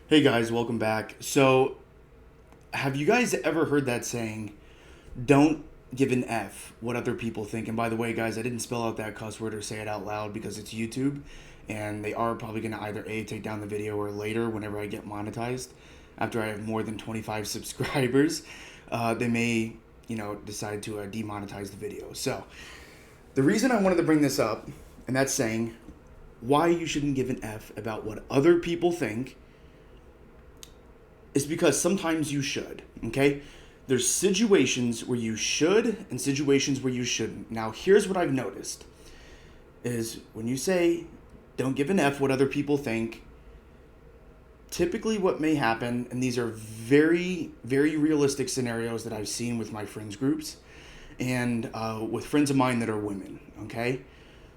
Hey guys, welcome back. So, have you guys ever heard that saying, don't give an F what other people think? And by the way, guys, I didn't spell out that cuss word or say it out loud because it's YouTube, and they are probably going to either A, take down the video, or later, whenever I get monetized, after I have more than 25 subscribers, they may, decide to demonetize the video. So, the reason I wanted to bring this up, and that's saying why you shouldn't give an F about what other people think is because sometimes you should, okay? There's situations where you should and situations where you shouldn't. Now, here's what I've noticed is when you say don't give an F what other people think, typically what may happen, and these are very, very realistic scenarios that I've seen with my friends groups and with friends of mine that are women, okay?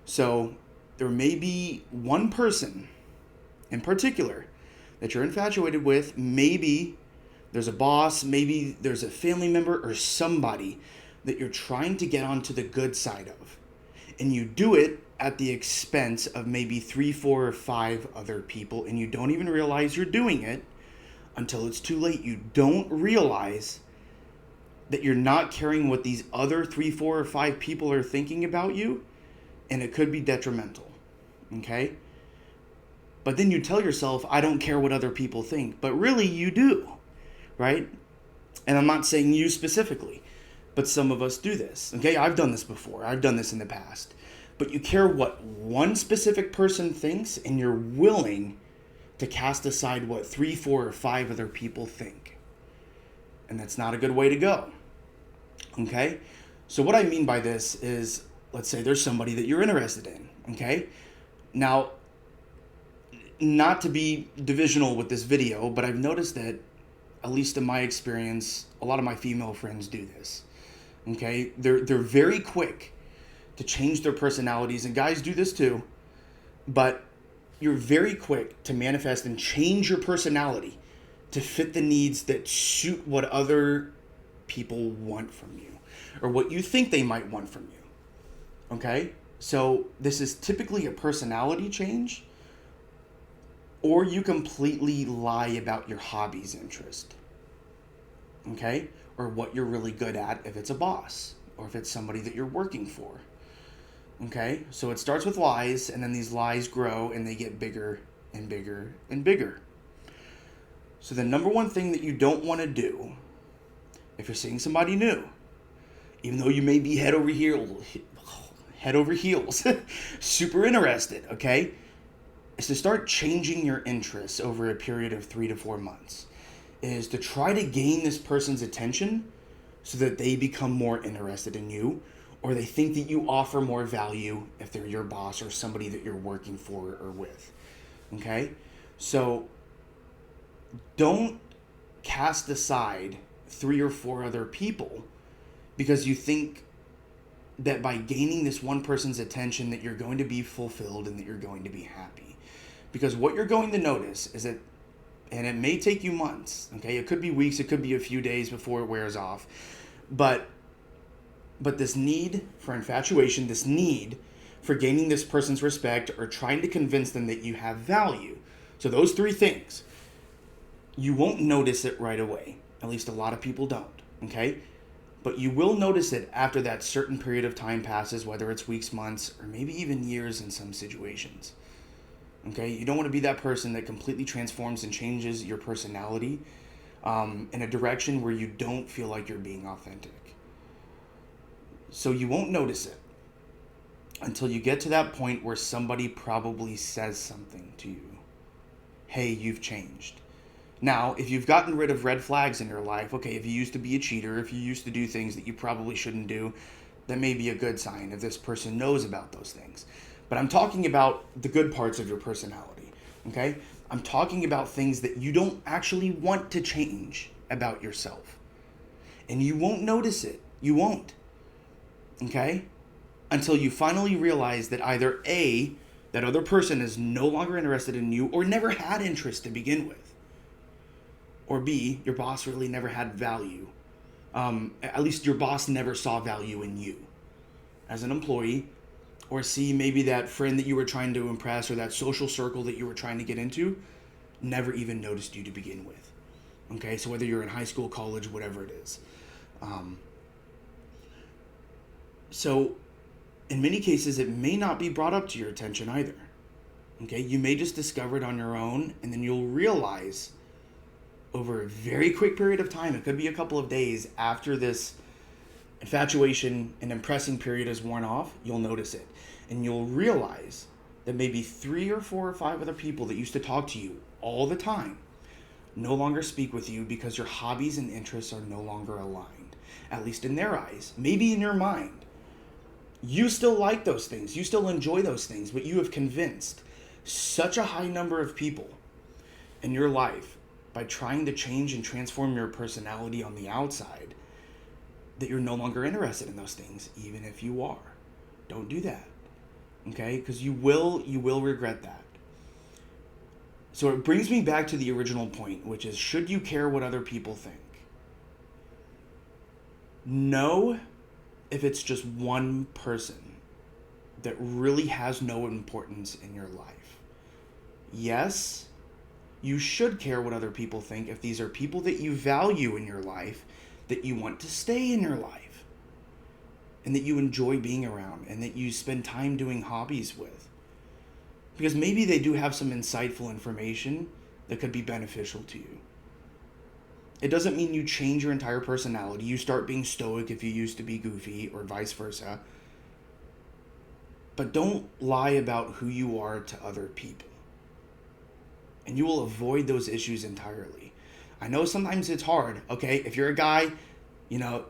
So there may be one person in particular that you're infatuated with. Maybe there's a boss, maybe there's a family member or somebody that you're trying to get onto the good side of. And you do it at the expense of maybe three, four, or five other people, and you don't even realize you're doing it until it's too late. You don't realize that you're not caring what these other three, four, or five people are thinking about you, and it could be detrimental. Okay? But then you tell yourself, I don't care what other people think. But really, you do, right? And I'm not saying you specifically, but some of us do this. Okay, I've done this before. I've done this in the past. But you care what one specific person thinks, and you're willing to cast aside what three, four, or five other people think. And that's not a good way to go. Okay? So what I mean by this is, let's say there's somebody that you're interested in. Okay? Now, not to be divisional with this video, but I've noticed that, at least in my experience, a lot of my female friends do this. Okay? They're very quick to change their personalities, and guys do this too, but you're very quick to manifest and change your personality to fit the needs that suit what other people want from you or what you think they might want from you. Okay? So this is typically a personality change, or you completely lie about your hobby's interest. Okay? Or what you're really good at if it's a boss or if it's somebody that you're working for. Okay? So it starts with lies, and then these lies grow and they get bigger and bigger and bigger. So the number one thing that you don't want to do if you're seeing somebody new, even though you may be head over heels, super interested, okay, is to start changing your interests over a period of 3 to 4 months. Is to try to gain this person's attention so that they become more interested in you, or they think that you offer more value if they're your boss or somebody that you're working for or with. Okay? So don't cast aside 3 or 4 other people because you think that by gaining this one person's attention that you're going to be fulfilled and that you're going to be happy. Because what you're going to notice is that, and it may take you months, okay? It could be weeks, it could be a few days before it wears off. But this need for infatuation, this need for gaining this person's respect or trying to convince them that you have value. So those 3 things, you won't notice it right away. At least a lot of people don't, okay? But you will notice it after that certain period of time passes, whether it's weeks, months, or maybe even years in some situations. Okay? You don't want to be that person that completely transforms and changes your personality in a direction where you don't feel like you're being authentic. So you won't notice it until you get to that point where somebody probably says something to you. Hey, you've changed. Now, if you've gotten rid of red flags in your life, okay, if you used to be a cheater, if you used to do things that you probably shouldn't do, that may be a good sign if this person knows about those things. But I'm talking about the good parts of your personality, okay? I'm talking about things that you don't actually want to change about yourself. And you won't notice it. You won't. Okay? Until you finally realize that either A, that other person is no longer interested in you or never had interest to begin with. Or B, your boss really never had value. At least your boss never saw value in you as an employee. Or C, maybe that friend that you were trying to impress or that social circle that you were trying to get into never even noticed you to begin with. Okay, so whether you're in high school, college, whatever it is. So in many cases, it may not be brought up to your attention either. Okay, you may just discover it on your own, and then you'll realize over a very quick period of time, it could be a couple of days after this infatuation and impressing period is worn off, you'll notice it. And you'll realize that maybe 3 or 4 or 5 other people that used to talk to you all the time no longer speak with you because your hobbies and interests are no longer aligned, at least in their eyes, maybe in your mind. You still like those things, you still enjoy those things, but you have convinced such a high number of people in your life by trying to change and transform your personality on the outside that you're no longer interested in those things, even if you are. Don't do that, okay? Because you will regret that. So it brings me back to the original point, which is, should you care what other people think? No, if it's just one person that really has no importance in your life. Yes, you should care what other people think if these are people that you value in your life, that you want to stay in your life, and that you enjoy being around, and that you spend time doing hobbies with. Because maybe they do have some insightful information that could be beneficial to you. It doesn't mean you change your entire personality. You start being stoic if you used to be goofy, or vice versa. But don't lie about who you are to other people. And you will avoid those issues entirely. I know sometimes it's hard, okay? If you're a guy, you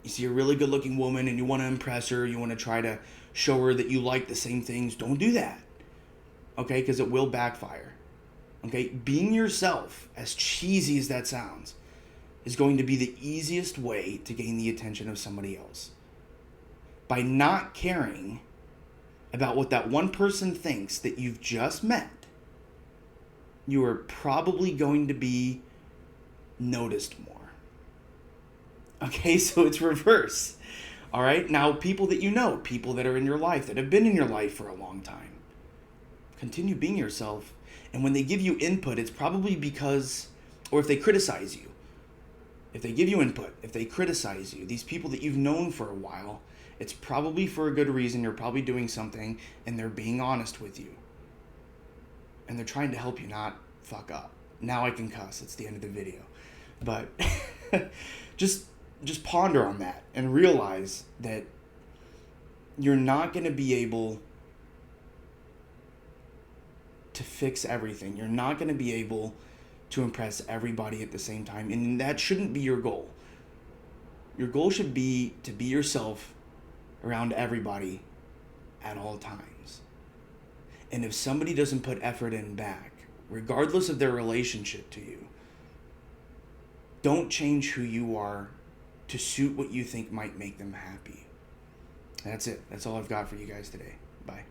see a really good looking woman and you want to impress her, you want to try to show her that you like the same things, don't do that. Okay? Because it will backfire. Okay? Being yourself, as cheesy as that sounds, is going to be the easiest way to gain the attention of somebody else. By not caring about what that one person thinks that you've just met, you are probably going to be noticed more. Okay, so it's reverse. All right, now people that you know, people that are in your life, that have been in your life for a long time, continue being yourself. And when they give you input, it's probably because, or if they criticize you, if they give you input, if they criticize you, these people that you've known for a while, it's probably for a good reason. You're probably doing something and they're being honest with you. And they're trying to help you not fuck up. Now I can cuss. It's the end of the video. But just ponder on that and realize that you're not going to be able to fix everything. You're not going to be able to impress everybody at the same time. And that shouldn't be your goal. Your goal should be to be yourself around everybody at all times. And if somebody doesn't put effort in back, regardless of their relationship to you, don't change who you are to suit what you think might make them happy. That's it. That's all I've got for you guys today. Bye.